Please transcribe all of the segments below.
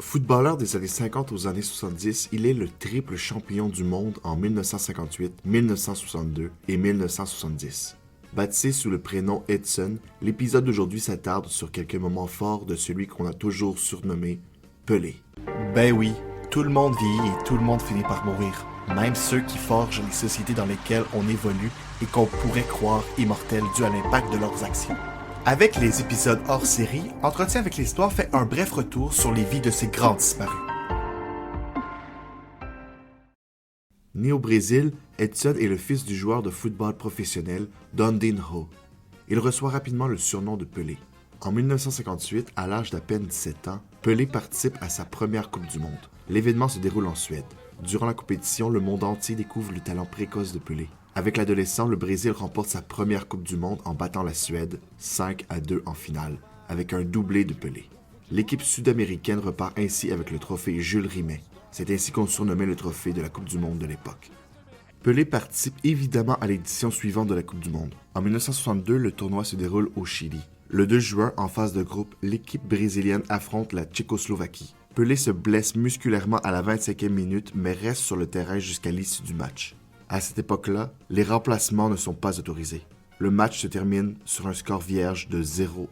Footballeur des années 50 aux années 70, il est le triple champion du monde en 1958, 1962 et 1970. Baptisé sous le prénom Edson, l'épisode d'aujourd'hui s'attarde sur quelques moments forts de celui qu'on a toujours surnommé Pelé. Ben oui, tout le monde vieillit et tout le monde finit par mourir. Même ceux qui forgent les sociétés dans lesquelles on évolue et qu'on pourrait croire immortels dû à l'impact de leurs actions. Avec les épisodes hors série, Entretien avec l'Histoire fait un bref retour sur les vies de ces grands disparus. Né au Brésil, Edson est le fils du joueur de football professionnel Dondinho. Il reçoit rapidement le surnom de Pelé. En 1958, à l'âge d'à peine 17 ans, Pelé participe à sa première Coupe du Monde. L'événement se déroule en Suède. Durant la compétition, le monde entier découvre le talent précoce de Pelé. Avec l'adolescent, le Brésil remporte sa première Coupe du Monde en battant la Suède 5-2 en finale, avec un doublé de Pelé. L'équipe sud-américaine repart ainsi avec le trophée Jules Rimet. C'est ainsi qu'on surnommait le trophée de la Coupe du Monde de l'époque. Pelé participe évidemment à l'édition suivante de la Coupe du Monde. En 1962, le tournoi se déroule au Chili. Le 2 juin, en phase de groupe, l'équipe brésilienne affronte la Tchécoslovaquie. Pelé se blesse musculairement à la 25e minute, mais reste sur le terrain jusqu'à l'issue du match. À cette époque-là, les remplacements ne sont pas autorisés. Le match se termine sur un score vierge de 0-0.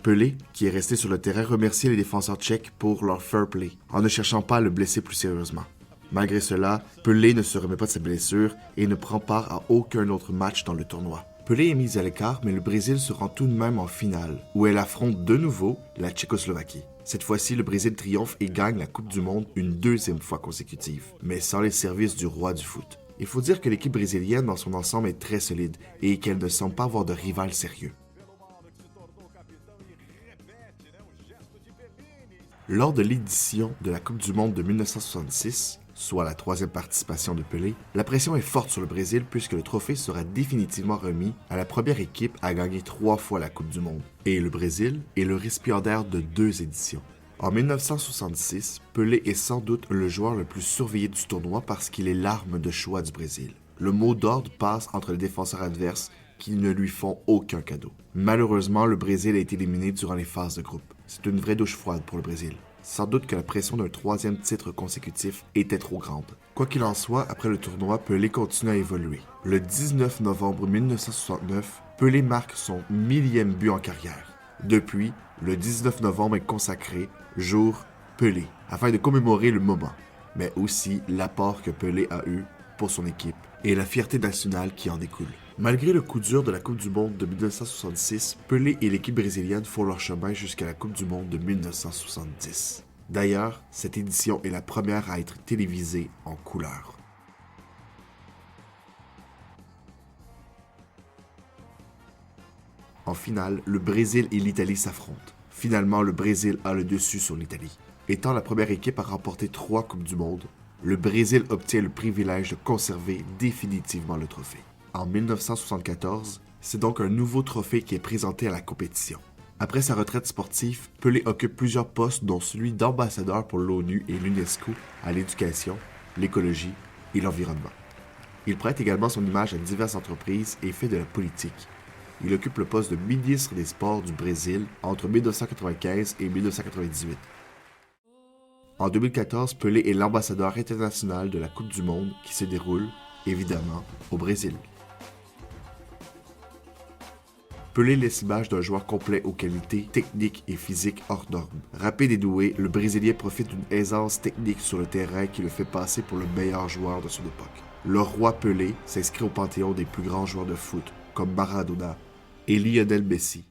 Pelé, qui est resté sur le terrain, remercie les défenseurs tchèques pour leur fair play, en ne cherchant pas à le blesser plus sérieusement. Malgré cela, Pelé ne se remet pas de sa blessure et ne prend part à aucun autre match dans le tournoi. Pelé est mis à l'écart, mais le Brésil se rend tout de même en finale, où elle affronte de nouveau la Tchécoslovaquie. Cette fois-ci, le Brésil triomphe et gagne la Coupe du Monde une deuxième fois consécutive, mais sans les services du roi du foot. Il faut dire que l'équipe brésilienne dans son ensemble est très solide et qu'elle ne semble pas avoir de rival sérieux. Lors de l'édition de la Coupe du Monde de 1966, soit la troisième participation de Pelé, la pression est forte sur le Brésil puisque le trophée sera définitivement remis à la première équipe à gagner 3 fois la Coupe du Monde. Et le Brésil est le récipiendaire de 2 éditions. En 1966, Pelé est sans doute le joueur le plus surveillé du tournoi parce qu'il est l'arme de choix du Brésil. Le mot d'ordre passe entre les défenseurs adverses qui ne lui font aucun cadeau. Malheureusement, le Brésil a été éliminé durant les phases de groupe. C'est une vraie douche froide pour le Brésil. Sans doute que la pression d'un 3e titre consécutif était trop grande. Quoi qu'il en soit, après le tournoi, Pelé continue à évoluer. Le 19 novembre 1969, Pelé marque son 1000e but en carrière. Depuis, le 19 novembre est consacré Jour Pelé, afin de commémorer le moment, mais aussi l'apport que Pelé a eu pour son équipe et la fierté nationale qui en découle. Malgré le coup dur de la Coupe du Monde de 1966, Pelé et l'équipe brésilienne font leur chemin jusqu'à la Coupe du Monde de 1970. D'ailleurs, cette édition est la première à être télévisée en couleur. En finale, le Brésil et l'Italie s'affrontent. Finalement, le Brésil a le dessus sur l'Italie. Étant la première équipe à remporter 3 Coupes du Monde, le Brésil obtient le privilège de conserver définitivement le trophée. En 1974, c'est donc un nouveau trophée qui est présenté à la compétition. Après sa retraite sportive, Pelé occupe plusieurs postes dont celui d'ambassadeur pour l'ONU et l'UNESCO à l'éducation, l'écologie et l'environnement. Il prête également son image à diverses entreprises et fait de la politique. Il occupe le poste de ministre des Sports du Brésil entre 1995 et 1998. En 2014, Pelé est l'ambassadeur international de la Coupe du Monde qui se déroule, évidemment, au Brésil. Pelé laisse l'image d'un joueur complet aux qualités techniques et physiques hors normes. Rapide et doué, le Brésilien profite d'une aisance technique sur le terrain qui le fait passer pour le meilleur joueur de son époque. Le roi Pelé s'inscrit au panthéon des plus grands joueurs de foot, comme Maradona et Lionel Messi.